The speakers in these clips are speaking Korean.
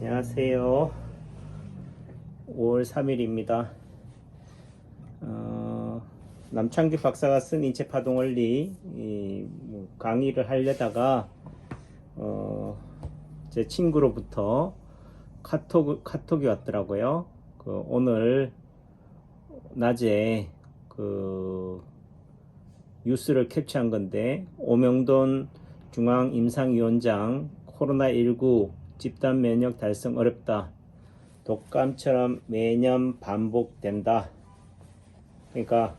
안녕하세요. 5월 3일입니다. 남창규 박사가 쓴 인체파동원리 강의를 하려다가 제 친구로부터 카톡이 왔더라고요. 오늘 낮에 뉴스를 캡처한 건데, 오명돈 중앙임상위원장 코로나19 집단 면역 달성 어렵다. 독감처럼 매년 반복된다. 그러니까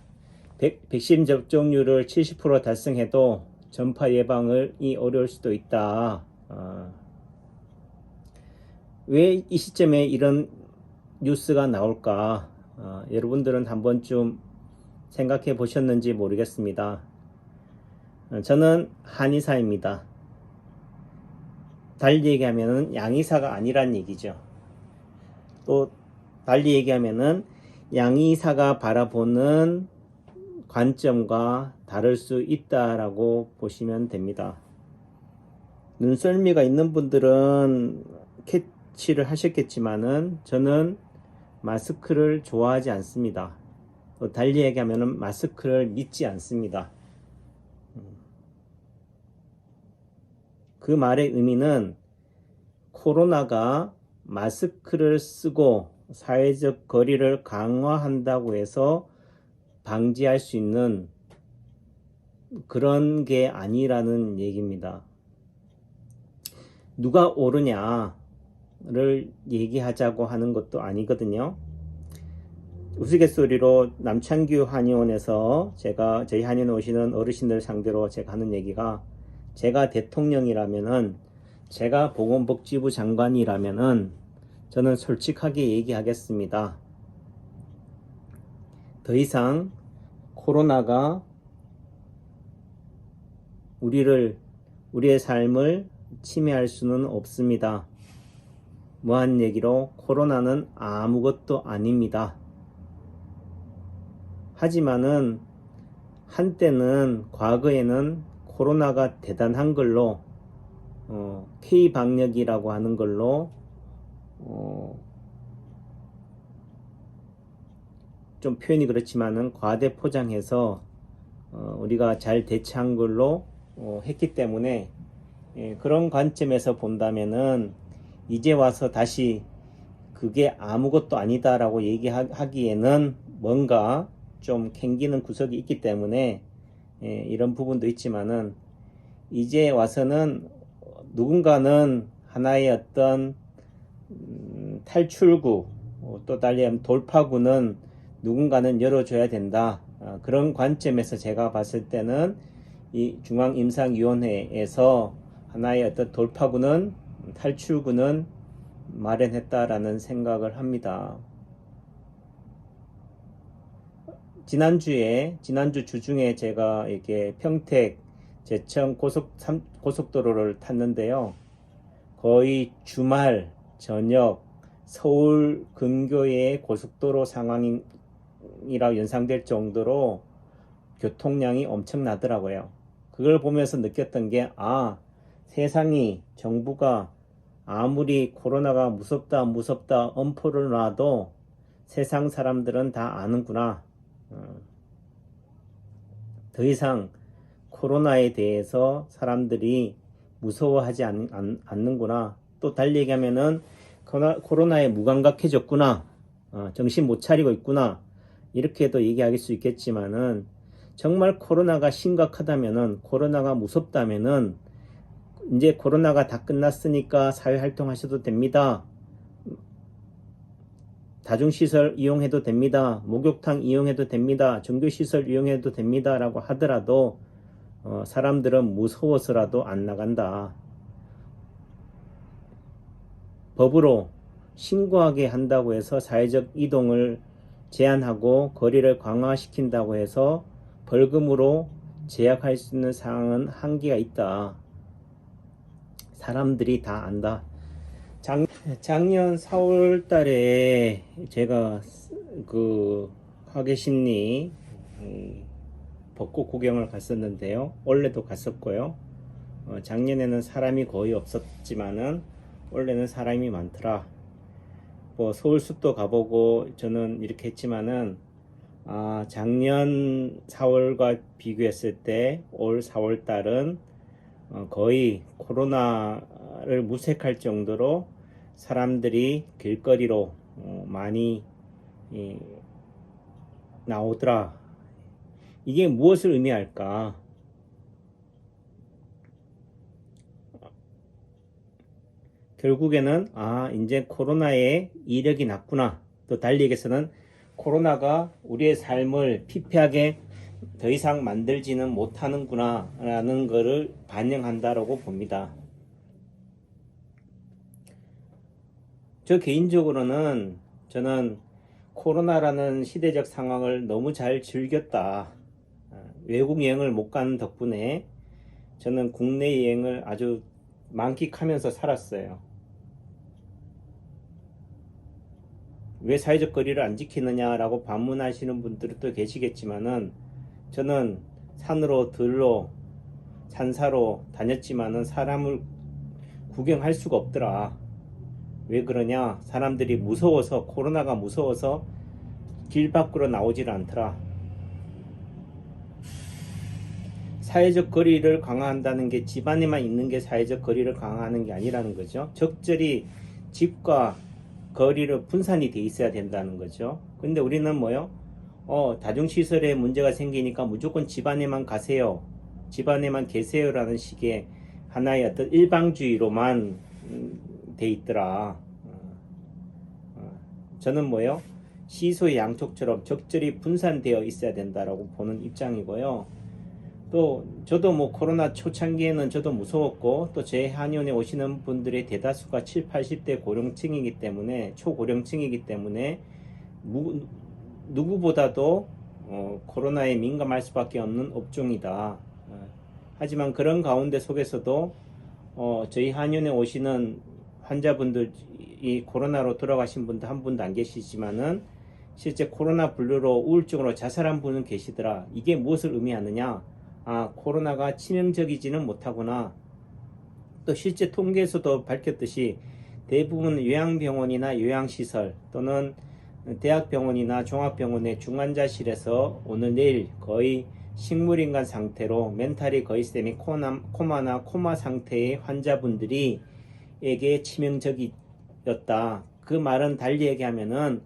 백신 접종률을 70% 달성해도 전파 예방이 어려울 수도 있다. 왜 이 시점에 이런 뉴스가 나올까? 여러분들은 한 번쯤 생각해 보셨는지 모르겠습니다. 저는 한의사입니다. 달리 얘기하면 양의사가 아니란 얘기죠. 또 달리 얘기하면은 양의사가 바라보는 관점과 다를 수 있다라고 보시면 됩니다. 눈썰미가 있는 분들은 캐치를 하셨겠지만은 저는 마스크를 좋아하지 않습니다. 또 달리 얘기하면은 마스크를 믿지 않습니다. 그 말의 의미는 코로나가 마스크를 쓰고 사회적 거리를 강화한다고 해서 방지할 수 있는 그런 게 아니라는 얘기입니다. 누가 옳으냐를 얘기하자고 하는 것도 아니거든요. 우스갯소리로 남창규 한의원에서 저희 한의원에 오시는 어르신들 상대로 제가 하는 얘기가, 제가 대통령이라면은, 제가 보건복지부 장관이라면은 저는 솔직하게 얘기하겠습니다. 더 이상 코로나가 우리의 삶을 침해할 수는 없습니다. 무한 얘기로 코로나는 아무것도 아닙니다. 하지만은 한때는, 과거에는 코로나가 대단한 걸로 K방역이라고 하는 걸로 좀 표현이 그렇지만은 과대 포장해서 우리가 잘 대처한 걸로 했기 때문에, 그런 관점에서 본다면은 이제 와서 다시 그게 아무것도 아니다라고 얘기하기에는 뭔가 좀 캥기는 구석이 있기 때문에 이런 부분도 있지만은, 이제 와서는 누군가는 하나의 어떤 탈출구, 또 달리 하면 돌파구는 누군가는 열어줘야 된다. 그런 관점에서 제가 봤을 때는 이 중앙임상위원회에서 하나의 어떤 돌파구는, 탈출구는 마련했다라는 생각을 합니다. 지난주 주중에 제가 이렇게 평택 제천 고속도로를 탔는데요. 거의 주말 저녁 서울 근교의 고속도로 상황이라 연상될 정도로 교통량이 엄청나더라고요. 그걸 보면서 느꼈던 게, 세상이, 정부가 아무리 코로나가 무섭다 엄포를 놔도 세상 사람들은 다 아는구나. 더 이상 코로나에 대해서 사람들이 무서워하지 않는구나. 또 달리 얘기하면은 코로나에 무감각해졌구나. 정신 못 차리고 있구나. 이렇게도 얘기할 수 있겠지만은, 정말 코로나가 심각하다면은, 코로나가 무섭다면은 이제 코로나가 다 끝났으니까 사회활동 하셔도 됩니다. 다중시설 이용해도 됩니다. 목욕탕 이용해도 됩니다. 종교시설 이용해도 됩니다. 라고 하더라도 사람들은 무서워서라도 안 나간다. 법으로 신고하게 한다고 해서 사회적 이동을 제한하고 거리를 강화시킨다고 해서 벌금으로 제약할 수 있는 상황은 한계가 있다. 사람들이 다 안다. 작년 4월 달에 제가 화계심리 벚꽃 구경을 갔었는데요. 올해도 갔었고요. 작년에는 사람이 거의 없었지만은 원래는 사람이 많더라. 뭐 서울 숲도 가보고 저는 이렇게 했지만은 작년 4월과 비교했을 때 올 4월 달은 거의 코로나를 무색할 정도로 사람들이 길거리로 많이 나오더라. 이게 무엇을 의미할까? 결국에는 이제 코로나의 이력이 났구나. 또 달리 얘기해서는 코로나가 우리의 삶을 피폐하게 더 이상 만들지는 못하는구나 라는 것을 반영한다라고 봅니다. 저 개인적으로는 저는 코로나라는 시대적 상황을 너무 잘 즐겼다. 외국 여행을 못 가는 덕분에 저는 국내 여행을 아주 만끽하면서 살았어요. 왜 사회적 거리를 안 지키느냐라고 반문하시는 분들도 계시겠지만은 저는 산으로 들로 산사로 다녔지만은 사람을 구경할 수가 없더라. 왜 그러냐? 사람들이 무서워서, 코로나가 무서워서 길 밖으로 나오질 않더라. 사회적 거리를 강화한다는 게 집안에만 있는 게 사회적 거리를 강화하는 게 아니라는 거죠. 적절히 집과 거리로 분산이 돼 있어야 된다는 거죠. 근데 우리는 뭐요? 다중시설에 문제가 생기니까 무조건 집안에만 가세요. 집안에만 계세요라는 식의 하나의 어떤 일방주의로만 돼 있더라. 저는 뭐요? 시소의 양쪽처럼 적절히 분산되어 있어야 된다라고 보는 입장이고요. 또 저도 뭐 코로나 초창기에는 저도 무서웠고 또 제 한의원에 오시는 분들의 대다수가 7, 80대 고령층이기 때문에 초고령층이기 때문에 누구보다도 코로나에 민감할 수밖에 없는 업종이다. 하지만 그런 가운데 속에서도 저희 한의원에 오시는 환자분들이 코로나로 돌아가신 분도 한 분도 안 계시지만은 실제 코로나 블루로 우울증으로 자살한 분은 계시더라. 이게 무엇을 의미하느냐? 코로나가 치명적이지는 못하구나. 또 실제 통계에서도 밝혔듯이 대부분 요양병원이나 요양시설 또는 대학병원이나 종합병원의 중환자실에서 오늘 내일 거의 식물인간 상태로 멘탈이 거의 세미 코마나 코마 상태의 환자분들이 에게 치명적이었다. 그 말은 달리 얘기하면은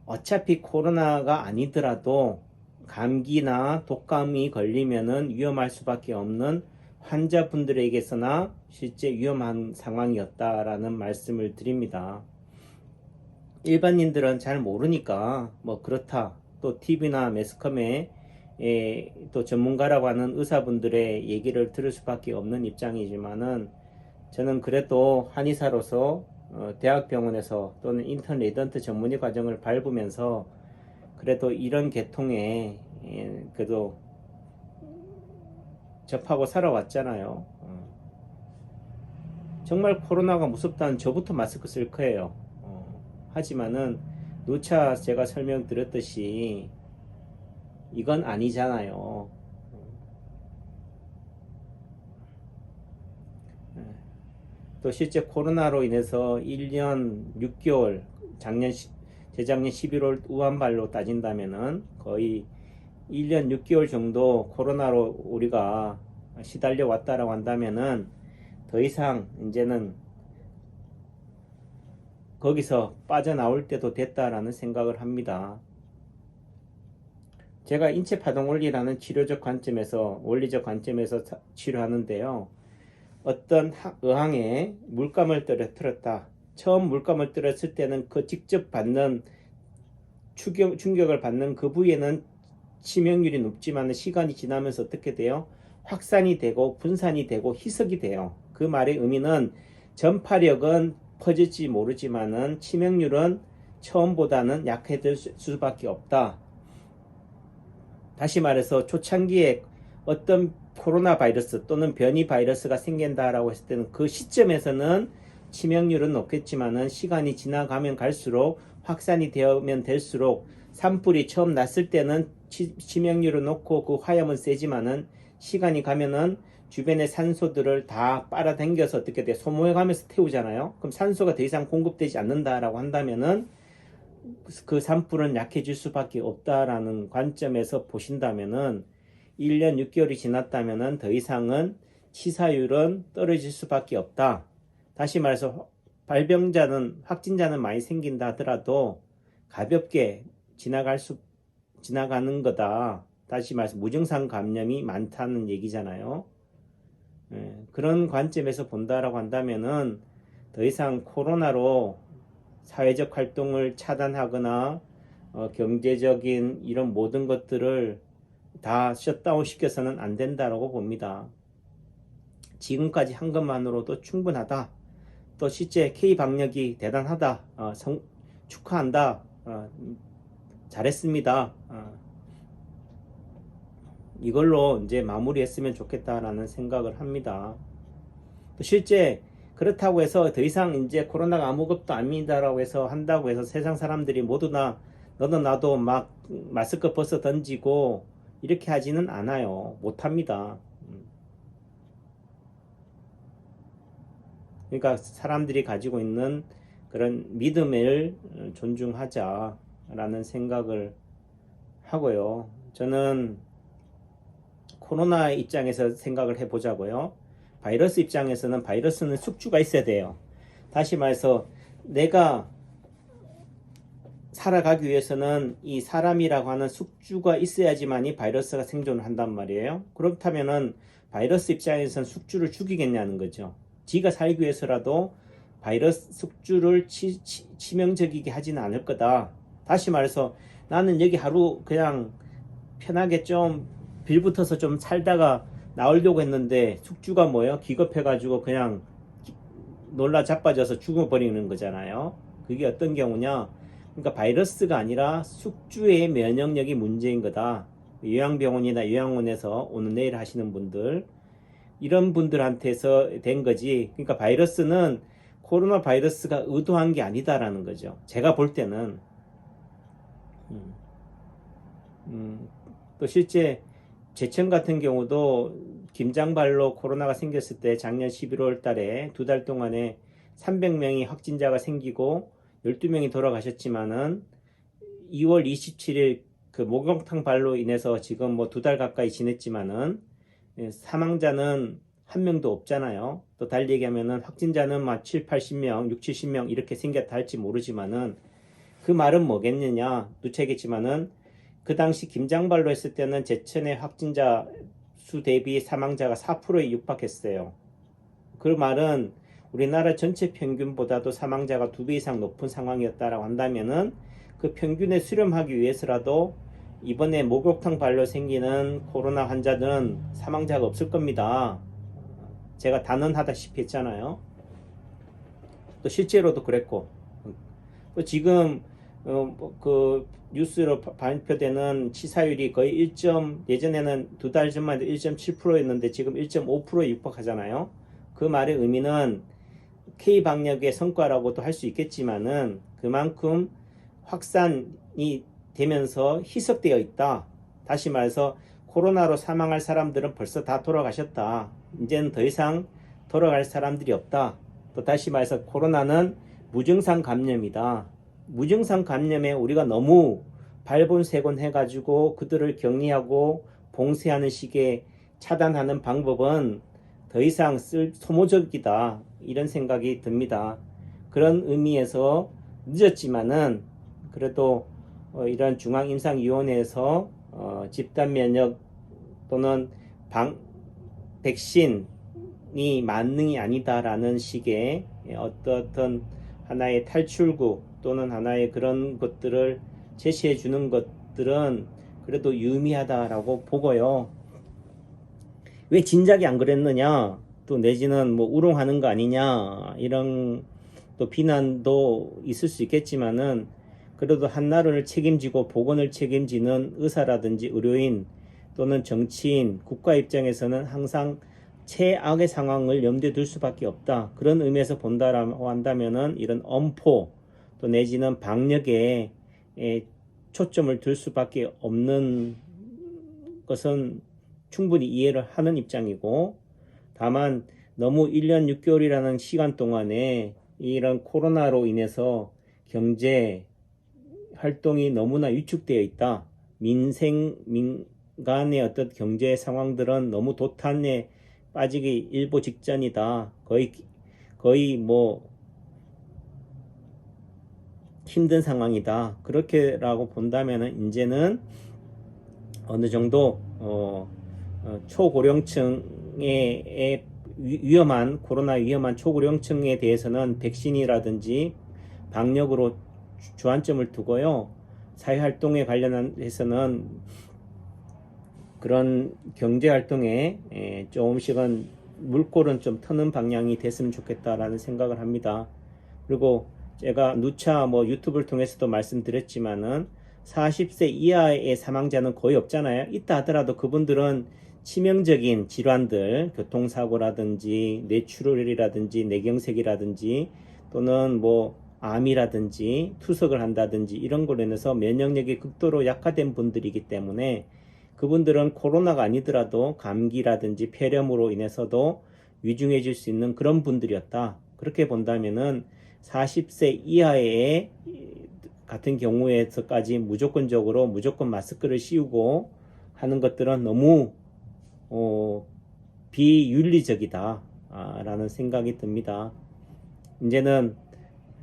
어차피 코로나가 아니더라도 감기나 독감이 걸리면은 위험할 수밖에 없는 환자분들에게서나 실제 위험한 상황이었다라는 말씀을 드립니다. 일반인들은 잘 모르니까 뭐 그렇다. 또 TV나 매스컴에 또 전문가라고 하는 의사분들의 얘기를 들을 수밖에 없는 입장이지만은 저는 그래도 한의사로서 대학병원에서 또는 인턴 레지던트 전문의 과정을 밟으면서 그래도 이런 계통에 그래도 접하고 살아왔잖아요. 정말 코로나가 무섭다는 저부터 마스크 쓸 거예요. 하지만은 누차 제가 설명드렸듯이 이건 아니잖아요. 또 실제 코로나로 인해서 1년 6개월 재작년 11월 우한발로 따진다면은 거의 1년 6개월 정도 코로나로 우리가 시달려 왔다라고 한다면은 더 이상 이제는 거기서 빠져나올 때도 됐다라는 생각을 합니다. 제가 인체파동원리라는 치료적 관점에서 원리적 관점에서 치료하는데요. 어떤 의항에 물감을 떨어뜨렸다. 처음 물감을 떨었을 때는 그 직접 받는 충격을 받는 그 부위에는 치명률이 높지만 시간이 지나면서 어떻게 돼요? 확산이 되고 분산이 되고 희석이 돼요. 그 말의 의미는 전파력은 퍼질지 모르지만은 치명률은 처음보다는 약해질 수밖에 없다. 다시 말해서 초창기에 어떤 코로나 바이러스 또는 변이 바이러스가 생긴다라고 했을 때는 그 시점에서는 치명률은 높겠지만은 시간이 지나가면 갈수록 확산이 되면 될수록 산불이 처음 났을 때는 치명률은 높고 그 화염은 세지만은 시간이 가면은 주변의 산소들을 다 빨아당겨서 어떻게 돼? 소모해가면서 태우잖아요. 그럼 산소가 더 이상 공급되지 않는다라고 한다면은 그 산불은 약해질 수밖에 없다라는 관점에서 보신다면은 1년 6개월이 지났다면은 더 이상은 치사율은 떨어질 수밖에 없다. 다시 말해서 확진자는 많이 생긴다 하더라도 가볍게 지나가는 거다. 다시 말해서 무증상 감염이 많다는 얘기잖아요. 그런 관점에서 본다라고 한다면은 더 이상 코로나로 사회적 활동을 차단하거나 경제적인 이런 모든 것들을 다 셧다운 시켜서는 안 된다라고 봅니다. 지금까지 한 것만으로도 충분하다. 또 실제 K 방역이 대단하다. 축하한다. 잘했습니다. 이걸로 이제 마무리했으면 좋겠다라는 생각을 합니다. 또 실제 그렇다고 해서 더 이상 이제 코로나가 아무것도 아니다라고 해서 한다고 해서 세상 사람들이 모두 다 너도 나도 막 마스크 벗어 던지고 이렇게 하지는 않아요. 못합니다. 그러니까 사람들이 가지고 있는 그런 믿음을 존중하자라는 생각을 하고요. 저는 코로나 입장에서 생각을 해보자고요. 바이러스 입장에서는 바이러스는 숙주가 있어야 돼요. 다시 말해서 내가 살아가기 위해서는 이 사람이라고 하는 숙주가 있어야지만이 바이러스가 생존을 한단 말이에요. 그렇다면은 바이러스 입장에서는 숙주를 죽이겠냐는 거죠. 지가 살기 위해서라도 바이러스 숙주를 치명적이게 하지는 않을 거다. 다시 말해서 나는 여기 하루 그냥 편하게 좀 빌붙어서 좀 살다가 나오려고 했는데 숙주가 뭐예요? 기겁해가지고 그냥 놀라 자빠져서 죽어버리는 거잖아요. 그게 어떤 경우냐? 그러니까 바이러스가 아니라 숙주의 면역력이 문제인 거다. 요양병원이나 요양원에서 오늘 내일 하시는 분들, 이런 분들한테서 된 거지. 그러니까 바이러스는 코로나 바이러스가 의도한 게 아니다라는 거죠. 제가 볼 때는. 또 실제 제천 같은 경우도 김장발로 코로나가 생겼을 때 작년 11월 달에 2달 동안에 300명이 확진자가 생기고 12명이 돌아가셨지만은 2월 27일 그 목욕탕 발로 인해서 지금 뭐 2달 가까이 지냈지만은 사망자는 한 명도 없잖아요. 또 달리 얘기하면은 확진자는 막 7, 80명, 6, 70명 이렇게 생겼다 할지 모르지만은 그 말은 뭐겠느냐? 누차겠지만은 그 당시 김장발로 했을 때는 제천의 확진자 수 대비 사망자가 4%에 육박했어요. 그 말은 우리나라 전체 평균보다도 사망자가 2배 이상 높은 상황이었다라고 한다면은 그 평균에 수렴하기 위해서라도 이번에 목욕탕 발로 생기는 코로나 환자들은 사망자가 없을 겁니다. 제가 단언하다시피 했잖아요. 또 실제로도 그랬고, 또 지금 그 뉴스로 발표되는 치사율이 거의 예전에는 2달 전만 해도 1.7%였는데 지금 1.5%에 육박하잖아요. 그 말의 의미는 K방역의 성과라고도 할 수 있겠지만은 그만큼 확산이 되면서 희석되어 있다. 다시 말해서 코로나로 사망할 사람들은 벌써 다 돌아가셨다. 이제는 더 이상 돌아갈 사람들이 없다. 또 다시 말해서 코로나는 무증상 감염이다. 무증상 감염에 우리가 너무 발본색원 해가지고 그들을 격리하고 봉쇄하는 식의 차단하는 방법은 더 이상 소모적이다. 이런 생각이 듭니다. 그런 의미에서 늦었지만은 그래도 이런 중앙임상위원회에서 집단면역 또는 백신이 만능이 아니다라는 식의 어떤 하나의 탈출구 또는 하나의 그런 것들을 제시해 주는 것들은 그래도 유의미하다라고 보고요. 왜 진작에 안 그랬느냐? 또 내지는 뭐 우롱하는 거 아니냐? 이런 또 비난도 있을 수 있겠지만은 그래도 한나라를 책임지고 보건을 책임지는 의사라든지 의료인 또는 정치인, 국가 입장에서는 항상 최악의 상황을 염두에 둘 수밖에 없다. 그런 의미에서 본다라고 한다면은 이런 엄포 또 내지는 방역에 초점을 둘 수밖에 없는 것은 충분히 이해를 하는 입장이고, 다만 너무 1년 6개월이라는 시간 동안에 이런 코로나로 인해서 경제 활동이 너무나 위축되어 있다. 민간의 어떤 경제 상황들은 너무 도탄에 빠지기 일보 직전이다. 거의 뭐 힘든 상황이다. 그렇게라고 본다면은 이제는 어느 정도 초고령층의 위험한 코로나 위험한 초고령층에 대해서는 백신이라든지 방역으로 주안점을 두고요. 사회활동에 관련해서는 그런 경제활동에 조금씩은 물꼬는 좀 트는 방향이 됐으면 좋겠다라는 생각을 합니다. 그리고 제가 누차 뭐 유튜브를 통해서도 말씀드렸지만은 40세 이하의 사망자는 거의 없잖아요. 있다 하더라도 그분들은 치명적인 질환들, 교통사고라든지 뇌출혈이라든지 뇌경색이라든지 또는 뭐 암이라든지 투석을 한다든지 이런 걸로 인해서 면역력이 극도로 약화된 분들이기 때문에 그분들은 코로나가 아니더라도 감기라든지 폐렴으로 인해서도 위중해질 수 있는 그런 분들이었다. 그렇게 본다면은 40세 이하의 같은 경우에서까지 무조건 마스크를 씌우고 하는 것들은 너무 비윤리적이다 라는 생각이 듭니다. 이제는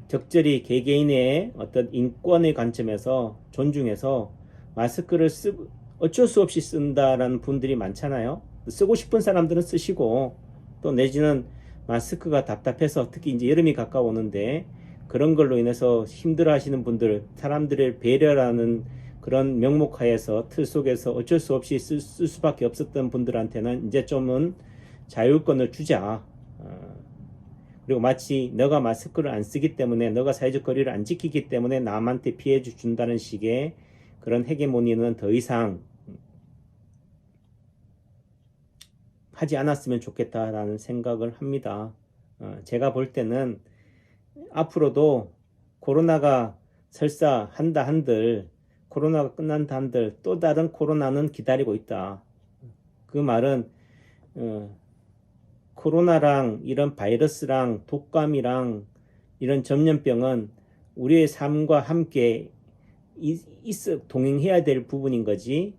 적절히 개개인의 어떤 인권의 관점에서 존중해서 마스크를 어쩔 수 없이 쓴다라는 분들이 많잖아요. 쓰고 싶은 사람들은 쓰시고 또 내지는 마스크가 답답해서 특히 이제 여름이 가까워오는데 그런 걸로 인해서 힘들어 하시는 분들, 사람들의 배려라는 그런 명목하에서 틀 속에서 어쩔 수 없이 쓸 수밖에 없었던 분들한테는 이제 좀은 자율권을 주자. 그리고 마치 너가 마스크를 안 쓰기 때문에 너가 사회적 거리를 안 지키기 때문에 남한테 피해 준다는 식의 그런 헤게모니는 더 이상 하지 않았으면 좋겠다라는 생각을 합니다. 제가 볼 때는 앞으로도 코로나가 설사 한들 코로나가 끝난다 한들 또 다른 코로나는 기다리고 있다. 그 말은 코로나랑 이런 바이러스랑 독감이랑 이런 전염병은 우리의 삶과 함께 동행해야 될 부분인 거지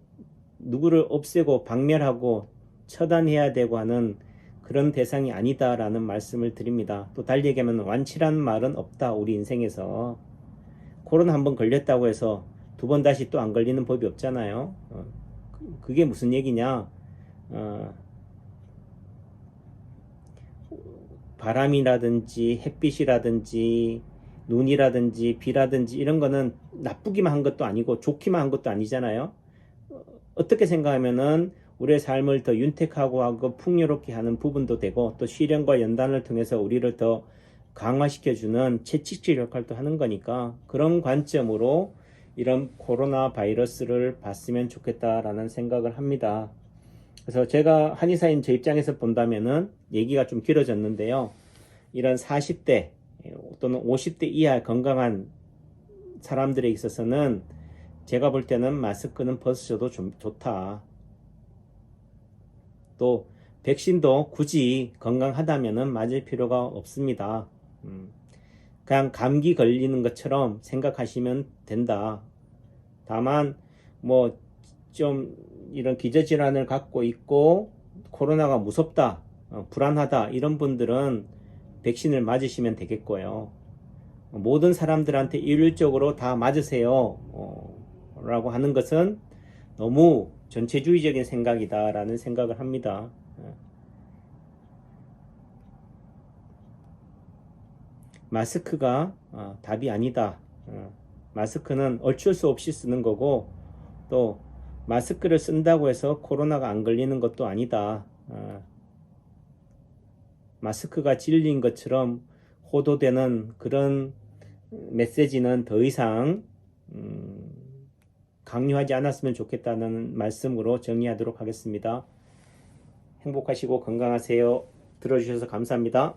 누구를 없애고 박멸하고 처단해야 되고 하는 그런 대상이 아니다라는 말씀을 드립니다. 또 달리 얘기하면 완치라는 말은 없다. 우리 인생에서 코로나 한번 걸렸다고 해서 두 번 다시 또 안 걸리는 법이 없잖아요. 그게 무슨 얘기냐? 바람이라든지 햇빛이라든지 눈이라든지 비라든지 이런 거는 나쁘기만 한 것도 아니고 좋기만 한 것도 아니잖아요. 어떻게 생각하면은 우리의 삶을 더 윤택하고 하고 풍요롭게 하는 부분도 되고 또 시련과 연단을 통해서 우리를 더 강화시켜주는 채찍질 역할도 하는 거니까 그런 관점으로 이런 코로나 바이러스를 봤으면 좋겠다라는 생각을 합니다. 그래서 제가 한의사인 제 입장에서 본다면은 얘기가 좀 길어졌는데요. 이런 40대 또는 50대 이하 건강한 사람들에 있어서는 제가 볼 때는 마스크는 벗으셔도 좀 좋다. 또 백신도 굳이 건강하다면은 맞을 필요가 없습니다. 그냥 감기 걸리는 것처럼 생각하시면 된다. 다만 뭐 좀 이런 기저질환을 갖고 있고 코로나가 무섭다, 불안하다 이런 분들은 백신을 맞으시면 되겠고요. 모든 사람들한테 일률적으로 다 맞으세요 라고 하는 것은 너무 전체주의적인 생각이다 라는 생각을 합니다. 마스크가 답이 아니다. 마스크는 어쩔 수 없이 쓰는 거고 또 마스크를 쓴다고 해서 코로나가 안 걸리는 것도 아니다. 마스크가 진리인 것처럼 호도되는 그런 메시지는 더 이상 강요하지 않았으면 좋겠다는 말씀으로 정리하도록 하겠습니다. 행복하시고 건강하세요. 들어주셔서 감사합니다.